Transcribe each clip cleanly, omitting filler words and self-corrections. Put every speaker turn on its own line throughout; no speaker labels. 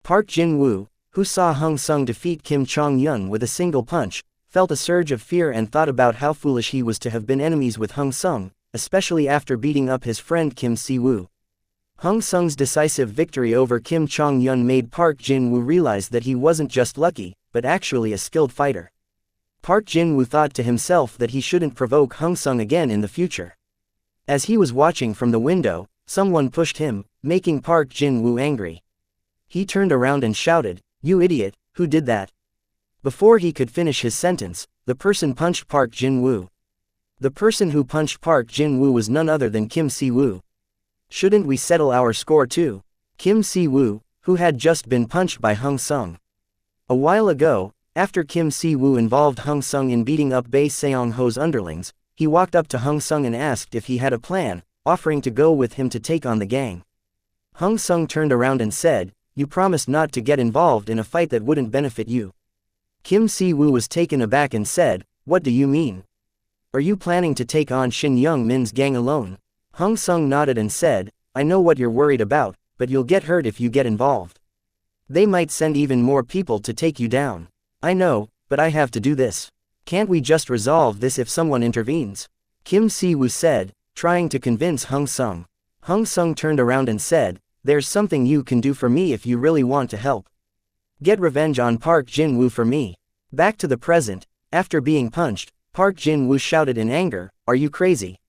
Park Jin-woo, who saw Hung Sung defeat Kim Chong-yun with a single punch, felt a surge of fear and thought about how foolish he was to have been enemies with Hung Sung, especially after beating up his friend Kim Si-woo. Hung Sung's decisive victory over Kim Chong-yun made Park Jin-woo realize that he wasn't just lucky, but actually a skilled fighter. Park Jin-woo thought to himself that he shouldn't provoke Hung Sung again in the future. As he was watching from the window, someone pushed him, making Park Jin-woo angry. He turned around and shouted, "You idiot, who did that?" Before he could finish his sentence, the person punched Park Jin-woo. The person who punched Park Jin-woo was none other than Kim Si-woo. "Shouldn't we settle our score too?" Kim Si-woo, who had just been punched by Hung Sung. A while ago, after Kim Si-woo involved Hung Sung in beating up Bae Seong-ho's underlings, he walked up to Hung Sung and asked if he had a plan, offering to go with him to take on the gang. Hung Sung turned around and said, "You promised not to get involved in a fight that wouldn't benefit you." Kim Si-woo was taken aback and said, "What do you mean? Are you planning to take on Shin Young-min's gang alone?" Hung Sung nodded and said, "I know what you're worried about, but you'll get hurt if you get involved. They might send even more people to take you down." "I know, but I have to do this. Can't we just resolve this if someone intervenes?" Kim Si-woo said, trying to convince Hung Sung. Hung Sung turned around and said, "There's something you can do for me if you really want to help. Get revenge on Park Jin-woo for me." Back to the present, after being punched, Park Jin-woo shouted in anger, "Are you crazy?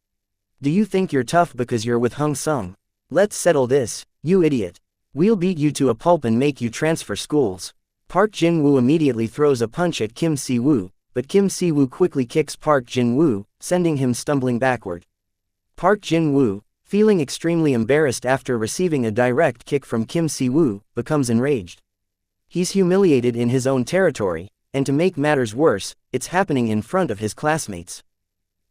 Do you think you're tough because you're with Hung Sung? Let's settle this, you idiot. We'll beat you to a pulp and make you transfer schools." Park Jin-woo immediately throws a punch at Kim Si-woo, but Kim Si-woo quickly kicks Park Jin-woo, sending him stumbling backward. Park Jin-woo, feeling extremely embarrassed after receiving a direct kick from Kim Si-woo, becomes enraged. He's humiliated in his own territory, and to make matters worse, it's happening in front of his classmates.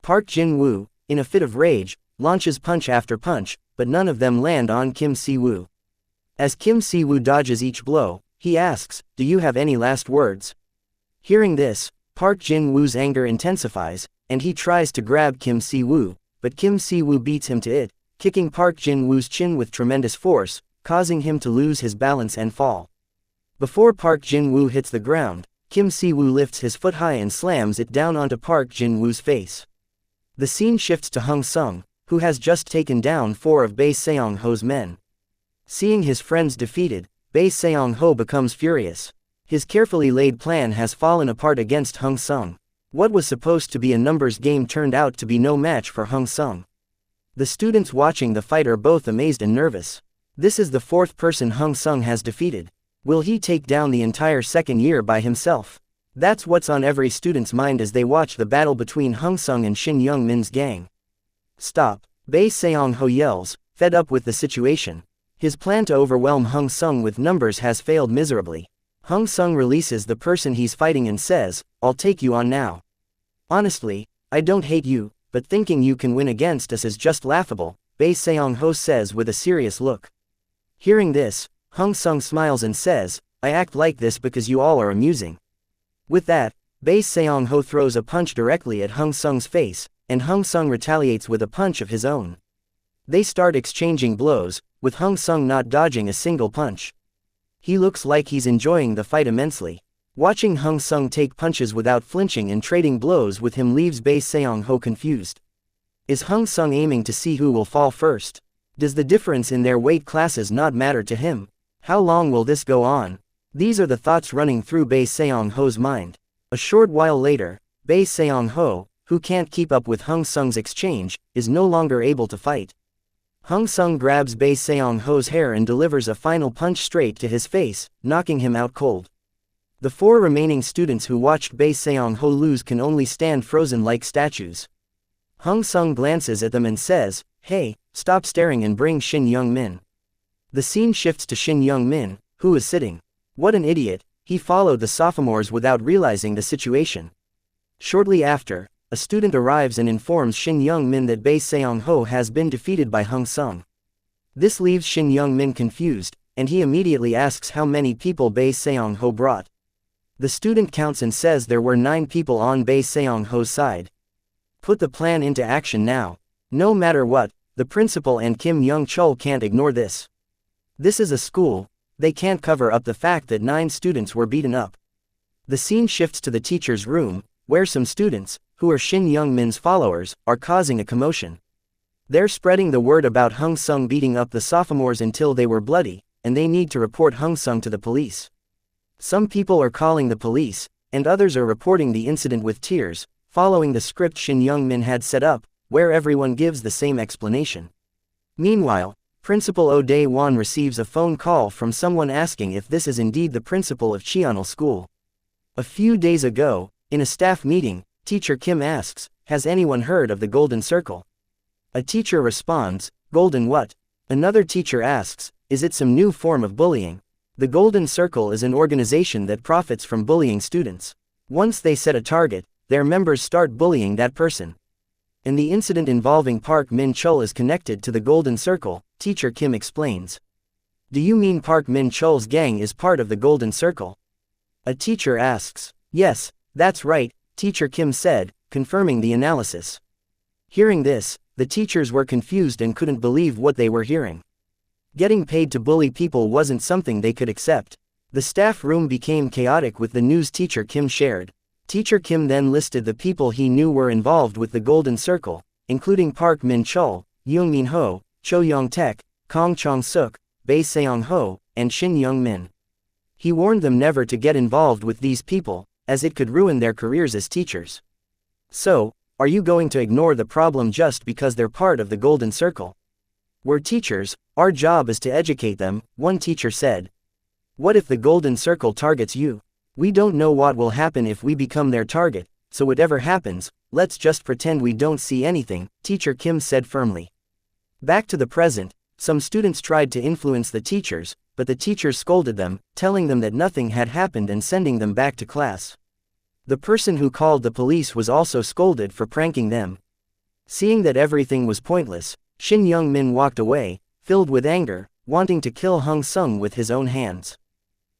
Park Jin-woo, in a fit of rage, launches punch after punch, but none of them land on Kim Si-woo. As Kim Si-woo dodges each blow, he asks, "Do you have any last words?" Hearing this, Park Jin-woo's anger intensifies, and he tries to grab Kim Si-woo, but Kim Si-woo beats him to it, kicking Park Jin-woo's chin with tremendous force, causing him to lose his balance and fall. Before Park Jin-woo hits the ground, Kim Si-woo lifts his foot high and slams it down onto Park Jin-woo's face. The scene shifts to Hung Sung, who has just taken down 4 of Bae Seong-ho's men. Seeing his friends defeated, Bae Seong-ho becomes furious. His carefully laid plan has fallen apart against Hung Sung. What was supposed to be a numbers game turned out to be no match for Hung Sung. The students watching the fight are both amazed and nervous. This is the 4th person Hung Sung has defeated. Will he take down the entire second year by himself? That's what's on every student's mind as they watch the battle between Hung Sung and Shin Young-min's gang. "Stop!" Bae Seong-ho yells, fed up with the situation. His plan to overwhelm Hung Sung with numbers has failed miserably. Hung Sung releases the person he's fighting and says, "I'll take you on now. Honestly, I don't hate you, but thinking you can win against us is just laughable," Bae Seong-ho says with a serious look. Hearing this, Hung Sung smiles and says, "I act like this because you all are amusing." With that, Bae Seong-ho throws a punch directly at Hung Sung's face, and Hung Sung retaliates with a punch of his own. They start exchanging blows, with Hung Sung not dodging a single punch. He looks like he's enjoying the fight immensely. Watching Hung Sung take punches without flinching and trading blows with him leaves Bae Seong-ho confused. Is Hung Sung aiming to see who will fall first? Does the difference in their weight classes not matter to him? How long will this go on? These are the thoughts running through Bae Seong-ho's mind. A short while later, Bae Seong-ho, who can't keep up with Hung Sung's exchange, is no longer able to fight. Hung Sung grabs Bae Seong-ho's hair and delivers a final punch straight to his face, knocking him out cold. The 4 remaining students who watched Bae Seong-ho lose can only stand frozen like statues. Hung Sung glances at them and says, "Hey, stop staring and bring Shin Young-min." The scene shifts to Shin Young-min, who is sitting. What an idiot, he followed the sophomores without realizing the situation. Shortly after, a student arrives and informs Shin Young-min that Bae Seong-ho has been defeated by Hung Sung. This leaves Shin Young-min confused, and he immediately asks how many people Bae Seong-ho brought. The student counts and says there were 9 people on Bae Seong-ho's side. Put the plan into action now. No matter what, the principal and Kim Young-chul can't ignore this. This is a school. They can't cover up the fact that 9 students were beaten up. The scene shifts to the teacher's room, where some students, who are Shin Young-min's followers, are causing a commotion. They're spreading the word about Hung Sung beating up the sophomores until they were bloody, and they need to report Hung Sung to the police. Some people are calling the police, and others are reporting the incident with tears, following the script Shin Young-min had set up, where everyone gives the same explanation. Meanwhile, Principal Oh Dae-won receives a phone call from someone asking if this is indeed the principal of Cheonil School. A few days ago, in a staff meeting, Teacher Kim asks, "Has anyone heard of the Golden Circle?" A teacher responds, "Golden what?" Another teacher asks, "Is it some new form of bullying?" The Golden Circle is an organization that profits from bullying students. Once they set a target, their members start bullying that person. And the incident involving Park Min-chul is connected to the Golden Circle, Teacher Kim explains. "Do you mean Park Min-chul's gang is part of the Golden Circle?" A teacher asks. "Yes, that's right," Teacher Kim said, confirming the analysis. Hearing this, the teachers were confused and couldn't believe what they were hearing. Getting paid to bully people wasn't something they could accept. The staff room became chaotic with the news Teacher Kim shared. Teacher Kim then listed the people he knew were involved with the Golden Circle, including Park Min-chul, Young Min-ho, Cho Young-taek, Kong Chong-suk, Bae Seong-ho, and Shin Young-min. He warned them never to get involved with these people, as it could ruin their careers as teachers. "So, are you going to ignore the problem just because they're part of the Golden Circle?" "We're teachers, our job is to educate them," one teacher said. "What if the Golden Circle targets you? We don't know what will happen if we become their target, so whatever happens, let's just pretend we don't see anything," Teacher Kim said firmly. Back to the present, some students tried to influence the teachers, but the teachers scolded them, telling them that nothing had happened and sending them back to class. The person who called the police was also scolded for pranking them. Seeing that everything was pointless, Shin Young-min walked away, filled with anger, wanting to kill Hung Sung with his own hands.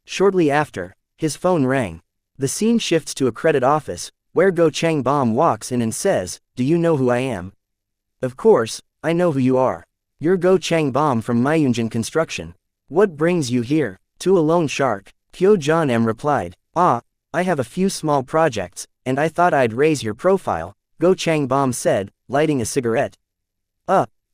Shortly after, his phone rang. The scene shifts to a credit office, where Go Chang-bom walks in and says, "Do you know who I am?" "Of course, I know who you are. You're Go Chang-bom from Myunjin Construction. What brings you here?" "To a loan shark," Kyo John-m replied. "Ah, I have a few small projects, and I thought I'd raise your profile," Go Chang-bom said, lighting a cigarette.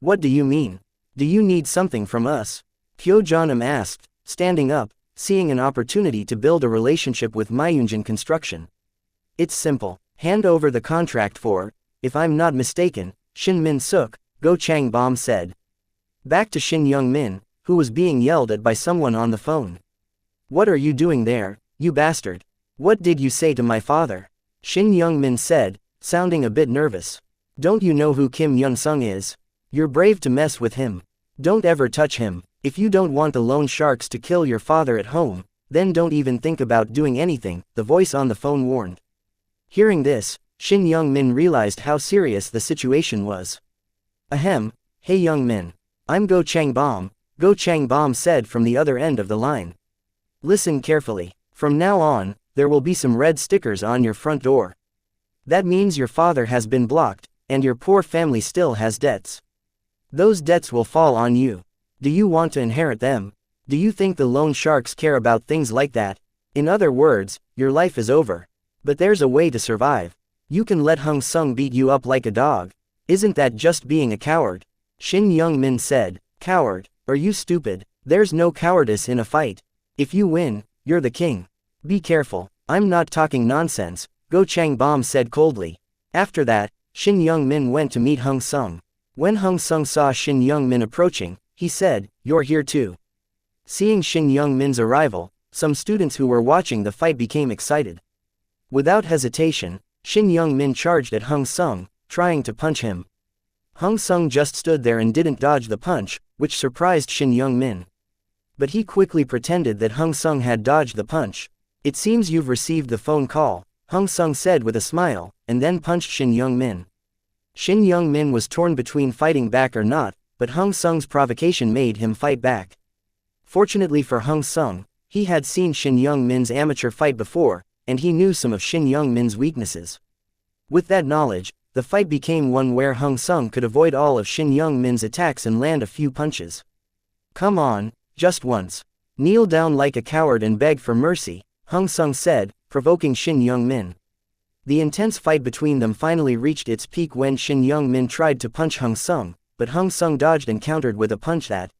What do you mean? Do you need something from us?" Kyo John-m asked, standing up, seeing an opportunity to build a relationship with Myunjin Construction. "It's simple. Hand over the contract for, if I'm not mistaken, Shin Min-suk," Go Chang-bom said. Back to Shin Young-min, who was being yelled at by someone on the phone. "What are you doing there, you bastard? What did you say to my father?" Shin Young-min said, sounding a bit nervous. "Don't you know who Kim Yun-sung is? You're brave to mess with him. Don't ever touch him. If you don't want the loan sharks to kill your father at home, then don't even think about doing anything," the voice on the phone warned. Hearing this, Shin Young-min realized how serious the situation was. "Ahem, hey Young-min. I'm Go Chang-bom," Go Chang-bom said from the other end of the line. "Listen carefully. From now on, there will be some red stickers on your front door. That means your father has been blocked, and your poor family still has debts. Those debts will fall on you. Do you want to inherit them? Do you think the loan sharks care about things like that? In other words, your life is over. But there's a way to survive. You can let Hung Sung beat you up like a dog. Isn't that just being a coward?" Shin Young-min said. "Coward? Are you stupid? There's no cowardice in a fight. If you win, you're the king. Be careful, I'm not talking nonsense," Go Chang-bom said coldly. After that, Shin Young-min went to meet Hung Sung. When Hung Sung saw Shin Young-min approaching, he said, "You're here too." Seeing Shin Young-min's arrival, some students who were watching the fight became excited. Without hesitation, Shin Young-min charged at Hung Sung, trying to punch him. Hung Sung just stood there and didn't dodge the punch, which surprised Shin Young-min. But he quickly pretended that Hung Sung had dodged the punch. "It seems you've received the phone call," Hung Sung said with a smile, and then punched Shin Young-min. Shin Young-min was torn between fighting back or not, but Hung Sung's provocation made him fight back. Fortunately for Hung Sung, he had seen Shin Young-min's amateur fight before, and he knew some of Shin Young-min's weaknesses. With that knowledge, the fight became one where Hung Sung could avoid all of Shin Young-min's attacks and land a few punches. "Come on, just once. Kneel down like a coward and beg for mercy, Hung Sung said, provoking Shin Young-min. The intense fight between them finally reached its peak when Shin Young-min tried to punch Hung Sung, but Hung Sung dodged and countered with a punch that,